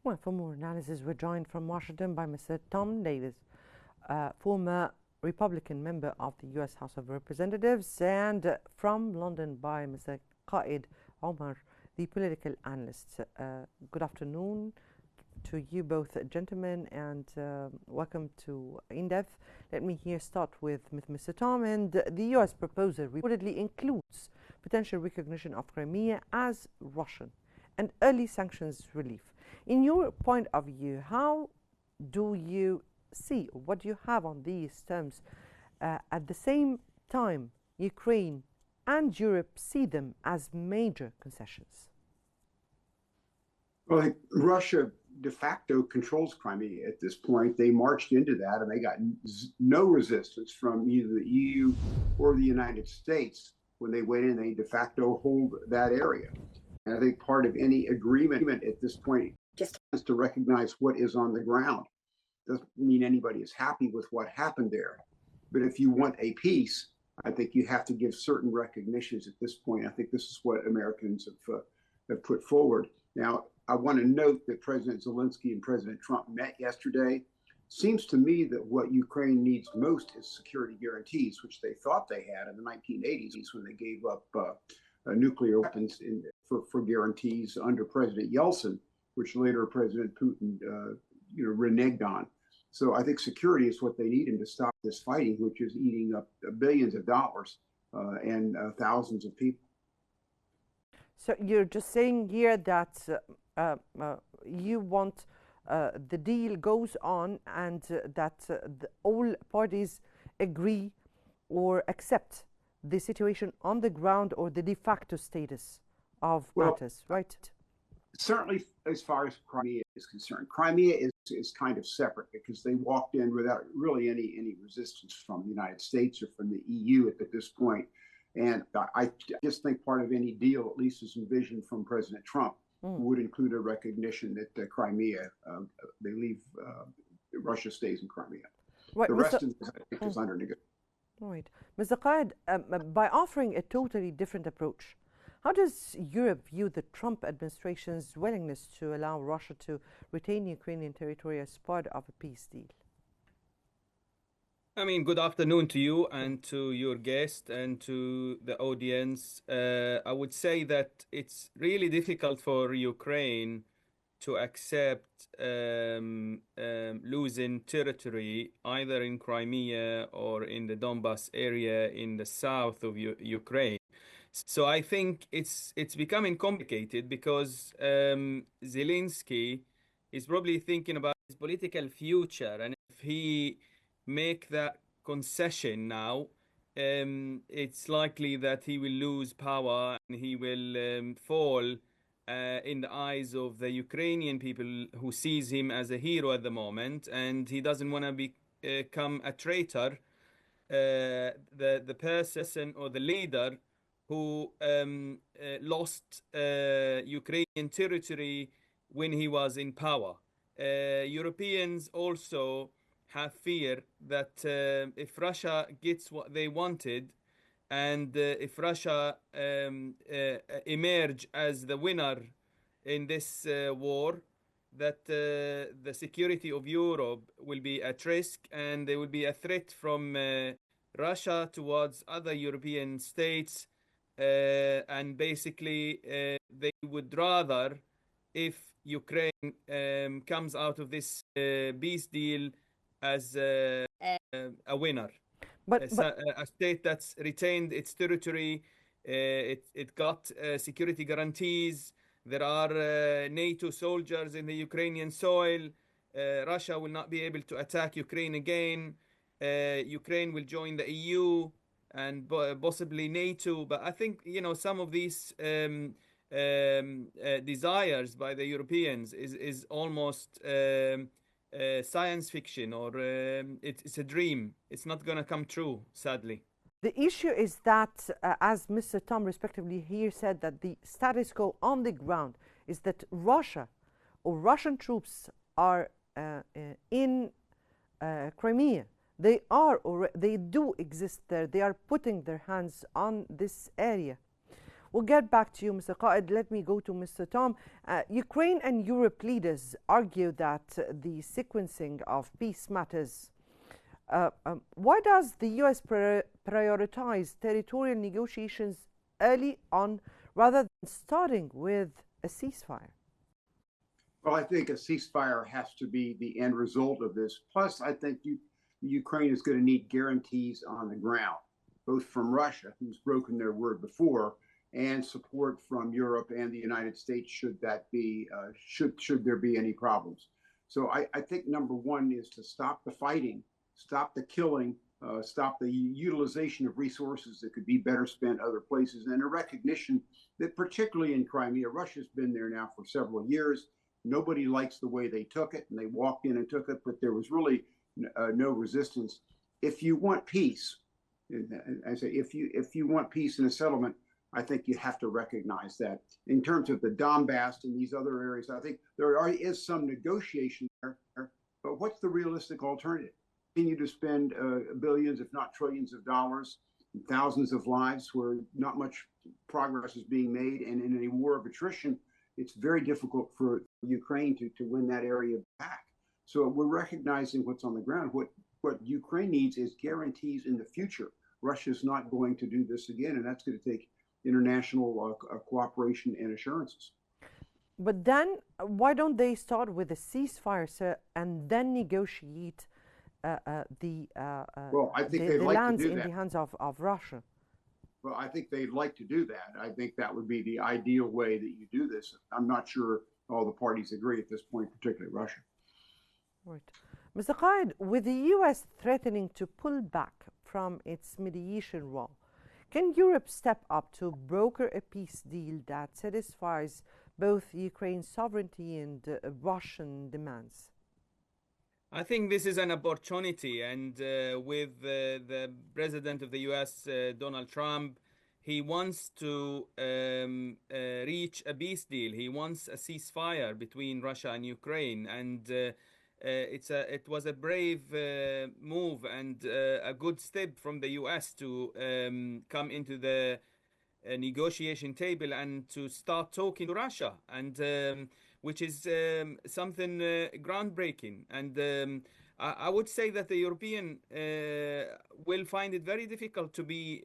Well, for more analysis, we're joined from Washington by Mr. Tom Davis, former Republican member of the U.S. House of Representatives, and from London by Mr. Qaid Omar, the political analyst. Good afternoon to you both, gentlemen, and welcome to In-Depth. Let me here start with Mr. Tom. And the U.S. proposal reportedly includes potential recognition of Crimea as Russian and early sanctions relief. In your point of view, how do you see, what do you have on these terms? At the same time, Ukraine and Europe see them as major concessions. Well, Russia de facto controls Crimea at this point. They marched into that and they got no resistance from either the EU or the United States when they went in. They de facto hold that area. And I think part of any agreement at this point just has to recognize what is on the ground. Doesn't mean anybody is happy with what happened there. But if you want a peace, I think you have to give certain recognitions at this point. I think this is what Americans have put forward. Now, I want to note that President Zelensky and President Trump met yesterday. Seems to me that what Ukraine needs most is security guarantees, which they thought they had in the 1980s when they gave up nuclear weapons for guarantees under President Yeltsin, which later President Putin reneged on. So I think security is what they need to stop this fighting, which is eating up billions of dollars and thousands of people. So you're just saying here that you want the deal goes on and that all parties agree or accept the situation on the ground or the de facto status of matters, right? Certainly, as far as Crimea is concerned, Crimea is kind of separate because they walked in without really any resistance from the United States or from the EU at this point. And I just think part of any deal, at least as envisioned from President Trump, would include a recognition that Crimea, they leave, Russia stays in Crimea. Right, the rest of it is under negotiation. Right. Mr. Qaid, by offering a totally different approach, how does Europe view the Trump administration's willingness to allow Russia to retain Ukrainian territory as part of a peace deal? I mean, good afternoon to you and to your guest and to the audience. I would say that it's really difficult for Ukraine to accept losing territory either in Crimea or in the Donbas area in the south of Ukraine. So I think it's becoming complicated because Zelensky is probably thinking about his political future, and if he make that concession now, it's likely that he will lose power and he will fall in the eyes of the Ukrainian people who sees him as a hero at the moment, and he doesn't want to become a traitor, the person or the leader who lost Ukrainian territory when he was in power. Europeans also have fear that if Russia gets what they wanted and if Russia emerge as the winner in this war, that the security of Europe will be at risk and there will be a threat from Russia towards other European states, and basically they would rather if Ukraine comes out of this peace deal as a winner, but a state that's retained its territory, it got security guarantees. There are NATO soldiers in the Ukrainian soil. Russia will not be able to attack Ukraine again. Ukraine will join the EU and possibly NATO. But I think, some of these desires by the Europeans is almost science fiction, or it's a dream. It's not going to come true, sadly. The issue is that, as Mr. Tom respectively here said, that the status quo on the ground is that Russia or Russian troops are in Crimea. They do exist there. They are putting their hands on this area. We'll get back to you, Mr. Qaid. Let me go to Mr. Tom. Ukraine and Europe leaders argue that the sequencing of peace matters. Why does the US prioritize territorial negotiations early on rather than starting with a ceasefire? Well, I think a ceasefire has to be the end result of this. Plus, I think Ukraine is going to need guarantees on the ground, both from Russia, who's broken their word before, and support from Europe and the United States should that be should there be any problems. So I think number one is to stop the fighting, stop the killing, stop the utilization of resources that could be better spent other places, and a recognition that particularly in Crimea, Russia's been there now for several years. Nobody likes the way they took it, and they walked in and took it, but there was really no resistance. If you want peace, I say if you want peace and a settlement, I think you have to recognize that. In terms of the Donbass and these other areas, I think there is some negotiation there, but what's the realistic alternative? Continue to spend billions, if not trillions of dollars, thousands of lives where not much progress is being made, and in a war of attrition, it's very difficult for Ukraine to win that area back. So we're recognizing what's on the ground. What Ukraine needs is guarantees in the future. Russia's not going to do this again, and that's going to take international cooperation and assurances. But then, why don't they start with a ceasefire, sir, and then negotiate the lands in the hands of Russia? Well, I think they'd like to do that. I think that would be the ideal way that you do this. I'm not sure all the parties agree at this point, particularly Russia. Right. Mr. Qaid, with the US threatening to pull back from its mediation role, can Europe step up to broker a peace deal that satisfies both Ukraine's sovereignty and Russian demands? I think this is an opportunity, and with the president of the US, Donald Trump, he wants to reach a peace deal. He wants a ceasefire between Russia and Ukraine, and it was a brave move and a good step from the US to come into the negotiation table and to start talking to Russia, and which is something groundbreaking. And I would say that the European will find it very difficult to be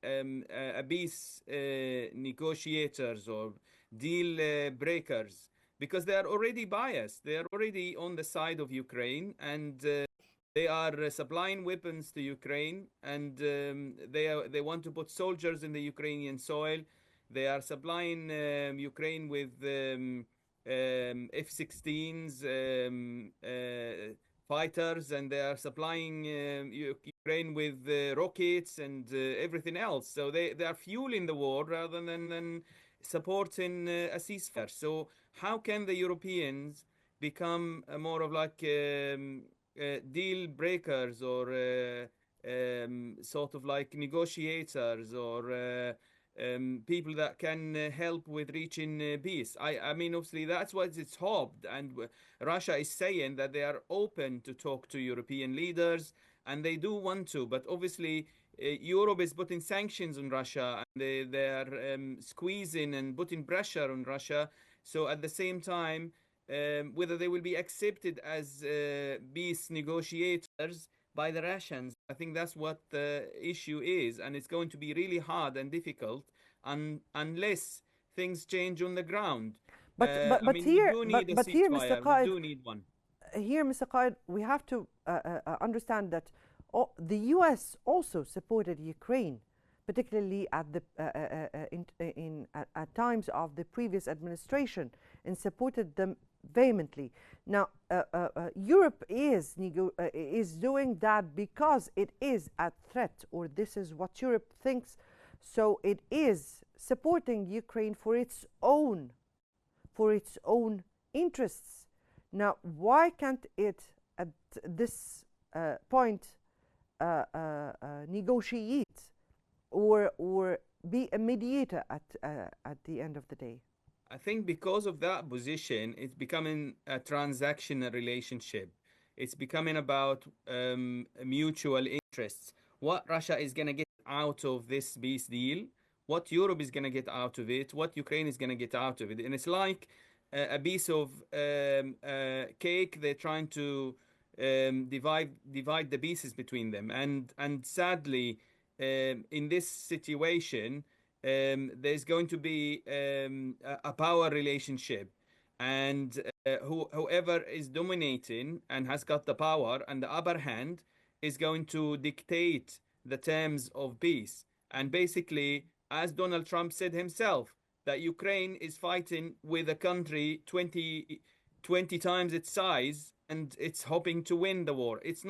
a peace negotiators or deal breakers, because they are already biased. They are already on the side of Ukraine, and they are supplying weapons to Ukraine, and they want to put soldiers in the Ukrainian soil. They are supplying Ukraine with F-16s fighters, and they are supplying Ukraine with rockets and everything else. So they are fueling the war rather than supporting a ceasefire. So how can the Europeans become more of like deal breakers or sort of like negotiators or people that can help with reaching peace? I mean, obviously, that's what it's hoped. And Russia is saying that they are open to talk to European leaders, and they do want to. But obviously, Europe is putting sanctions on Russia, and they are squeezing and putting pressure on Russia. So at the same time, whether they will be accepted as peace negotiators by the Russians, I think that's what the issue is, and it's going to be really hard and difficult unless things change on the ground. But here, Mr. Qaid, we do need one. Here, Mr. Qaid, we have to understand that the U.S. also supported Ukraine, particularly at the at times of the previous administration, and supported them vehemently. Now, Europe is doing that because it is a threat, or this is what Europe thinks. So it is supporting Ukraine for its own interests. Now, why can't it at this point negotiate or be a mediator at the end of the day? I think because of that position, it's becoming a transactional relationship. It's becoming about mutual interests. What Russia is going to get out of this peace deal, what Europe is going to get out of it, what Ukraine is going to get out of it. And it's like a piece of cake. They're trying to divide the pieces between them. And sadly, in this situation, there's going to be a power relationship, and whoever is dominating and has got the power and the upper hand is going to dictate the terms of peace. And basically, as Donald Trump said himself, that Ukraine is fighting with a country 20 times its size, and it's hoping to win the war. It's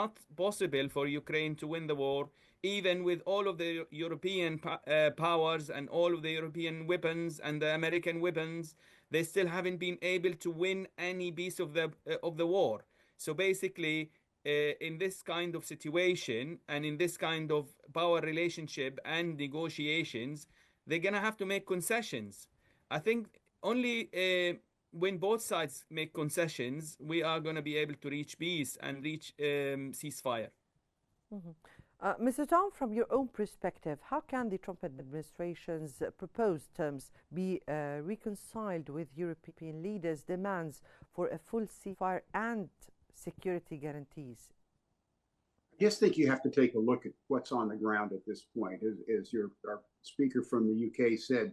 not possible for Ukraine to win the war, even with all of the European powers and all of the European weapons and the American weapons. They still haven't been able to win any piece of the war. So basically, in this kind of situation and in this kind of power relationship and negotiations, they're gonna have to make concessions. I think only when both sides make concessions, we are going to be able to reach peace and reach ceasefire. Mr. Tom, from your own perspective, how can the Trump administration's proposed terms be reconciled with European leaders' demands for a full ceasefire and security guarantees? I just think you have to take a look at what's on the ground at this point. As our speaker from the UK said,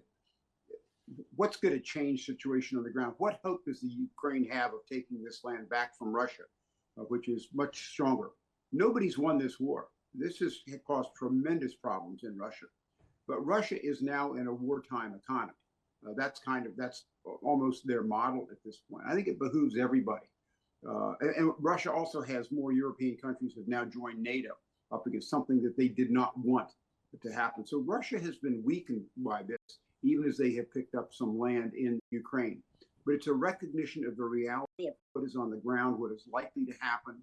what's going to change the situation on the ground? What hope does the Ukraine have of taking this land back from Russia, which is much stronger? Nobody's won this war. This has caused tremendous problems in Russia. But Russia is now in a wartime economy. That's almost their model at this point. I think it behooves everybody. And Russia also has more European countries have now joined NATO up against something that they did not want to happen. So Russia has been weakened by this, even as they have picked up some land in Ukraine. But it's a recognition of the reality of what is on the ground, what is likely to happen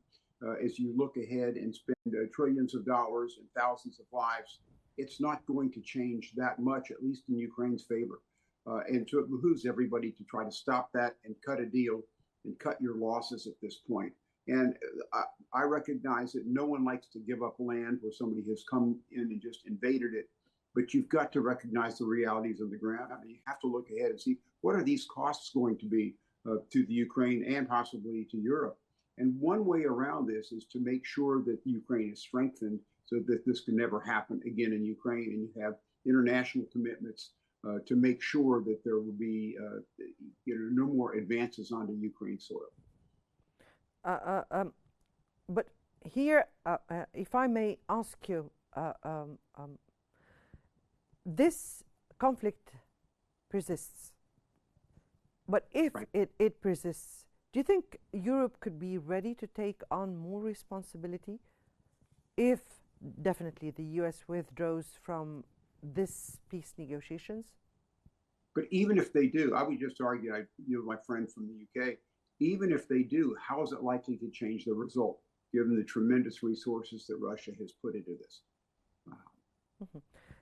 as you look ahead and spend trillions of dollars and thousands of lives. It's not going to change that much, at least in Ukraine's favor. And so it behooves everybody to try to stop that and cut a deal and cut your losses at this point. And I recognize that no one likes to give up land where somebody has come in and just invaded it. But you've got to recognize the realities of the ground. I mean, you have to look ahead and see what are these costs going to be to the Ukraine and possibly to Europe. And one way around this is to make sure that Ukraine is strengthened so that this can never happen again in Ukraine. And you have international commitments to make sure that there will be no more advances onto Ukraine soil. But here, if I may ask you, this conflict persists, but if it persists, do you think Europe could be ready to take on more responsibility if definitely the US withdraws from this peace negotiations? But even if they do, I would just argue, my friend from the UK, even if they do, how is it likely to change the result, given the tremendous resources that Russia has put into this?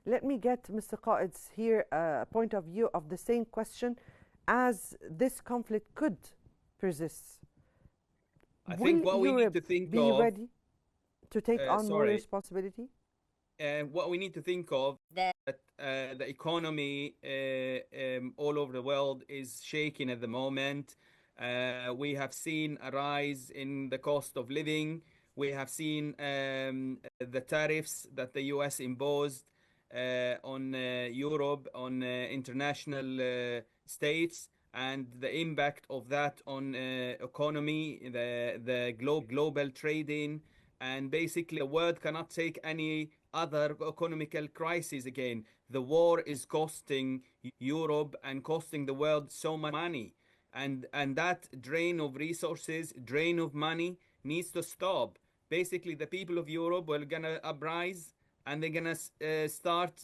Let me get Mr. Qaid's here point of view of the same question. As this conflict could persist, I think what we need to think of, be ready to take on more responsibility? What we need to think of that the economy all over the world is shaking at the moment. We have seen a rise in the cost of living. We have seen the tariffs that the US imposed on Europe, on international states, and the impact of that on economy, the global trading, and basically the world cannot take any other economical crisis again. The war is costing Europe and costing the world so much money, and that drain of resources, drain of money needs to stop. Basically, the people of Europe are gonna uprise, and they're gonna start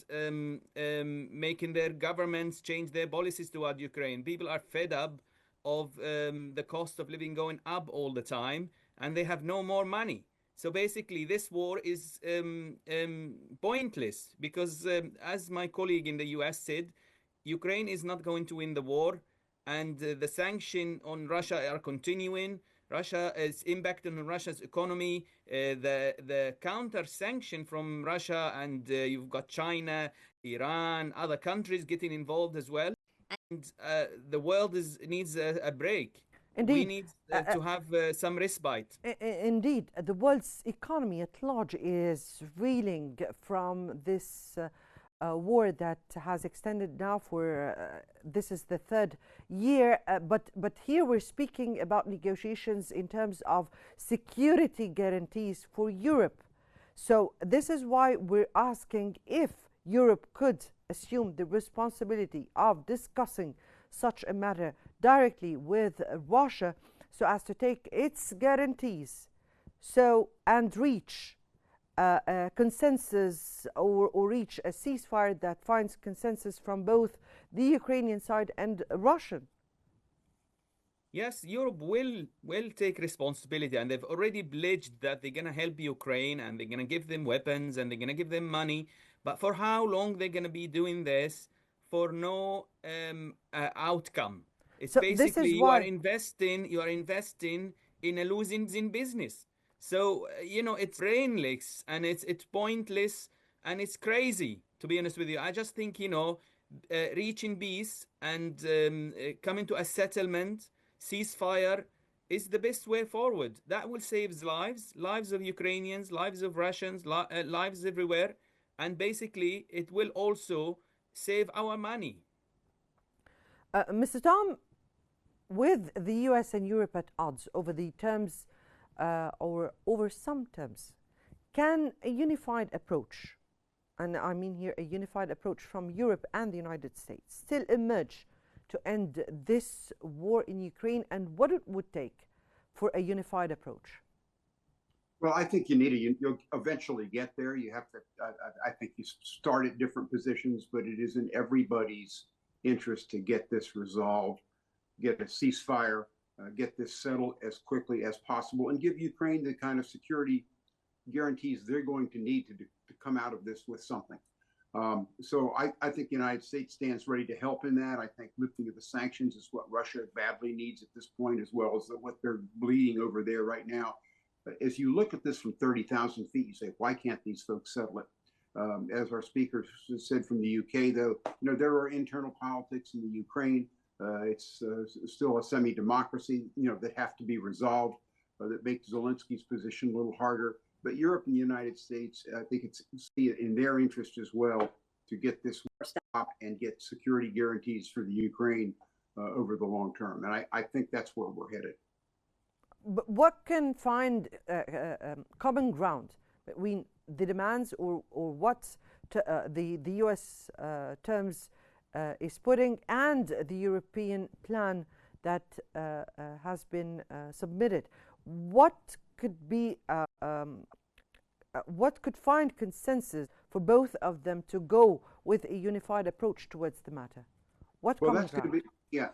making their governments change their policies toward Ukraine. People are fed up of the cost of living going up all the time, and they have no more money. So basically, this war is pointless because, as my colleague in the US said, Ukraine is not going to win the war, and the sanctions on Russia are continuing. Russia is impacting on Russia's economy. The counter sanction from Russia, and you've got China, Iran, other countries getting involved as well. And the world needs a break. We Indeed. need to have some respite. Indeed, the world's economy at large is reeling from this war that has extended now for this is the third year. But here we're speaking about negotiations in terms of security guarantees for Europe. So this is why we're asking if Europe could assume the responsibility of discussing such a matter directly with Russia, so as to take its guarantees and reach a consensus or reach a ceasefire that finds consensus from both the Ukrainian side and Russian. Yes, Europe will take responsibility, and they've already pledged that they're going to help Ukraine and they're going to give them weapons and they're going to give them money. But for how long they're going to be doing this for no outcome? It's So basically this is you are why investing in a losing business. So it's brainless and it's pointless and it's crazy, to be honest with you. I just think reaching peace and coming to a settlement, ceasefire is the best way forward. That will save lives of Ukrainians, lives of Russians, lives everywhere, and basically it will also save our money. Mr. Tom, with the US and Europe at odds over the terms or over some terms, can a unified approach, and I mean here a unified approach from Europe and the United States, still emerge to end this war in Ukraine, and what it would take for a unified approach? Well, I think you'll eventually get there. You have to, I think you start at different positions, but it is in everybody's interest to get this resolved, get a ceasefire, get this settled as quickly as possible, and give Ukraine the kind of security guarantees they're going to need to come out of this with something. So I think the United States stands ready to help in that. I think lifting of the sanctions is what Russia badly needs at this point, as well as what they're bleeding over there right now. But as you look at this from 30,000 feet, you say, why can't these folks settle it? As our speaker said from the UK, though, there are internal politics in the Ukraine. It's still a semi-democracy, that have to be resolved, that make Zelensky's position a little harder. But Europe and the United States, I think it's in their interest as well to get this stop and get security guarantees for the Ukraine over the long term. And I think that's where we're headed. But what can find common ground between the demands or what the US terms is putting and the European plan that has been submitted? What could be what could find consensus for both of them to go with a unified approach towards the matter? What well, common that's ground? going to be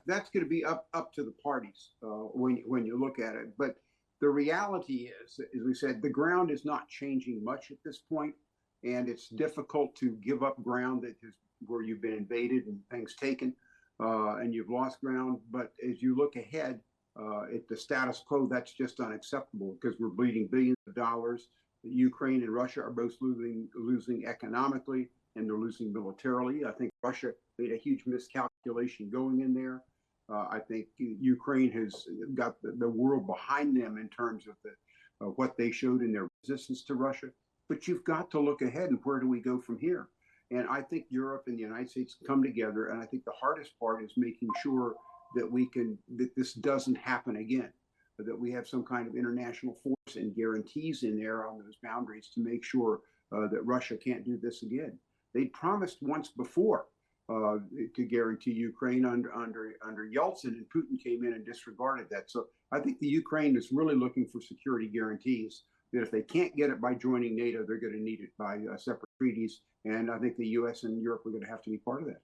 that's going to be up to the parties when you look at it. But the reality is, as we said, the ground is not changing much at this point, and it's difficult to give up ground where you've been invaded and things taken, and you've lost ground. But as you look ahead at the status quo, that's just unacceptable because we're bleeding billions of dollars. Ukraine and Russia are both losing economically, and they're losing militarily. I think Russia made a huge miscalculation going in there. I think Ukraine has got the world behind them in terms of what they showed in their resistance to Russia. But you've got to look ahead, and where do we go from here? And I think Europe and the United States come together, and I think the hardest part is making sure that this doesn't happen again, that we have some kind of international force and guarantees in there on those boundaries to make sure that Russia can't do this again. They promised once before to guarantee Ukraine under Yeltsin, and Putin came in and disregarded that. So I think the Ukraine is really looking for security guarantees that if they can't get it by joining NATO, they're going to need it by separate treaties. And I think the US and Europe are going to have to be part of that.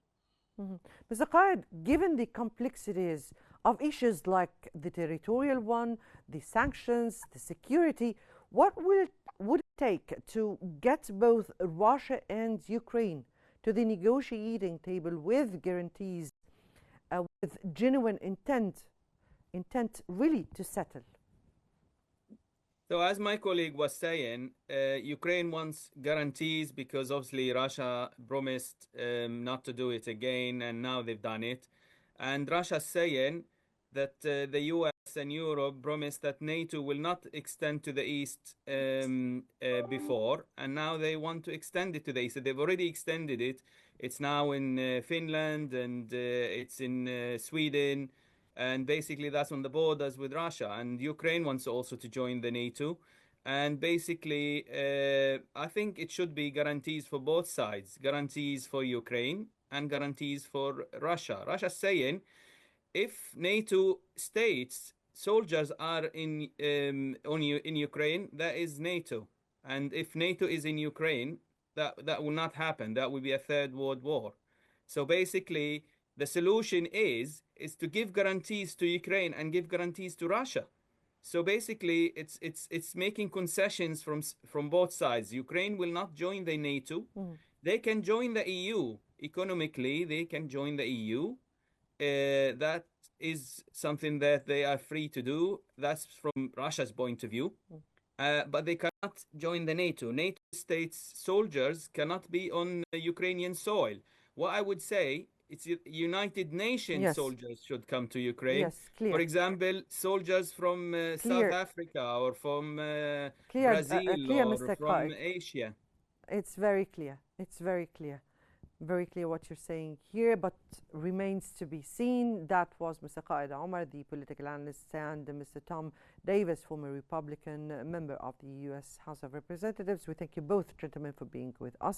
Mm-hmm. Mr. Qaid, given the complexities of issues like the territorial one, the sanctions, the security, what would it take to get both Russia and Ukraine to the negotiating table with guarantees, with genuine intent really to settle? So as my colleague was saying, Ukraine wants guarantees because obviously Russia promised not to do it again, and now they've done it. And Russia's saying that the US and Europe promised that NATO will not extend to the east before, and now they want to extend it to the east. So they've already extended it. It's now in Finland, and it's in Sweden, and basically that's on the borders with Russia. And Ukraine wants also to join the NATO. And basically, I think it should be guarantees for both sides, guarantees for Ukraine and guarantees for Russia. Russia's saying if NATO states soldiers are in in Ukraine, that is NATO. And if NATO is in Ukraine, that will not happen. That will be a third world war. So basically, the solution is to give guarantees to Ukraine and give guarantees to Russia. So basically, it's making concessions from both sides. Ukraine will not join the NATO. They can join the EU economically. They can join the EU. That is something that they are free to do. That's from Russia's point of view. But they cannot join the NATO. NATO states soldiers cannot be on Ukrainian soil. What I would say, it's United Nations Yes. soldiers should come to Ukraine. Yes, clear. For example, soldiers from South Africa or from Brazil clear, or Mr. from Qaid. Asia. It's very clear. It's very clear. Very clear what you're saying here, but remains to be seen. That was Mr. Qaid Omar, the political analyst, and Mr. Tom Davis, former Republican member of the U.S. House of Representatives. We thank you both, gentlemen, for being with us.